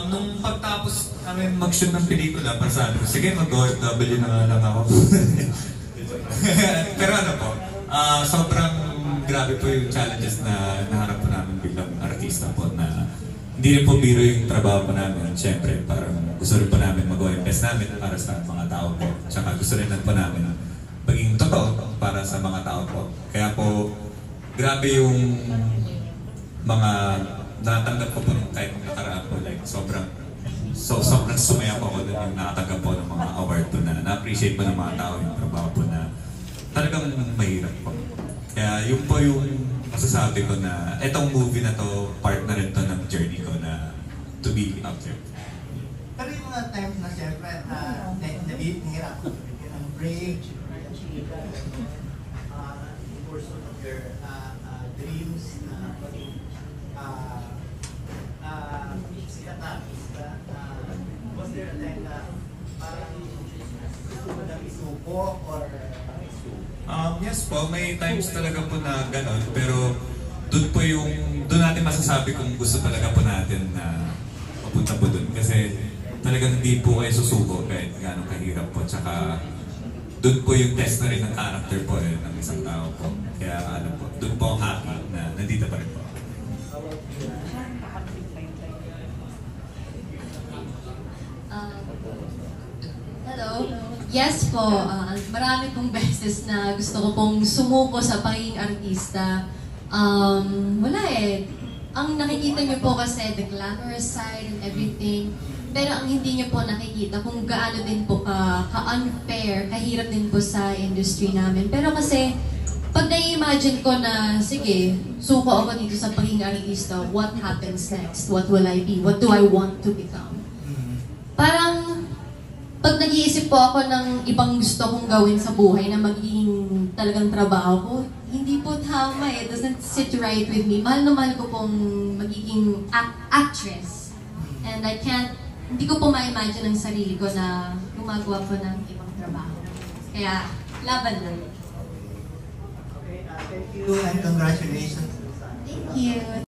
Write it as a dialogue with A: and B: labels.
A: Nung pagtapos namin mag-shoot ng pelikula, para sabi ko, sige, mag-OFW na nga lang ako. Pero ano po, sobrang grabe po yung challenges na naharap po namin bilang artista po na hindi rin po biro yung trabaho po namin. Siyempre, parang gusto rin po namin mag-o-invest namin para sa mga tao po. Tsaka gusto rin lang po namin maging totoo para sa mga tao po. Kaya po, grabe yung mga natanggap ko po kahit nung nakaraan po. Like, sobrang sumaya po ako dun yung nakatanggap po ng mga award po na na-appreciate po ng mga tao yung trabaho po na talagang mahirap po. Kaya yun po yung masasabi ko na etong movie na to, part na rin to ng journey ko na to be out there.
B: Pero yung mga times na siyempre, nahihirap ko ng break, in pursuit of your dreams na paging sikat na artista, was there a time na parang gusto mo na isuko or
A: Yes po, may times talaga po na gano'n, pero doon natin masasabi kung gusto talaga po natin na papunta po doon. Kasi talagang hindi po kayo susuko kahit gano'ng kahirap po. Tsaka doon po yung test na rin ng character po ng isang tao po. Kaya ano po, doon po ang happy na nandito pa rin po.
C: Hello. Yes po, marami pong beses na gusto ko pong sumuko sa pagiging artista. Wala eh. Ang nakikita niyo po kasi the glamorous side and everything. Pero ang hindi niyo po nakikita kung gaano din po ka-unfair, kahirap din po sa industry namin. Pero kasi, pag na-imagine ko na, sige, suko ako dito sa pagiging artista, what happens next? What will I be? What do I want to become? Parang, pag nag-iisip po ako ng ibang gusto kong gawin sa buhay na magiging talagang trabaho ko, hindi po tama eh. It doesn't sit right with me. Mahal na mahal ko pong magiging actress. And I can't, hindi ko po ma-imagine ang sarili ko na gumagawa po ng ibang trabaho. Kaya, laban lang.
B: okay, thank you and congratulations.
C: Thank you.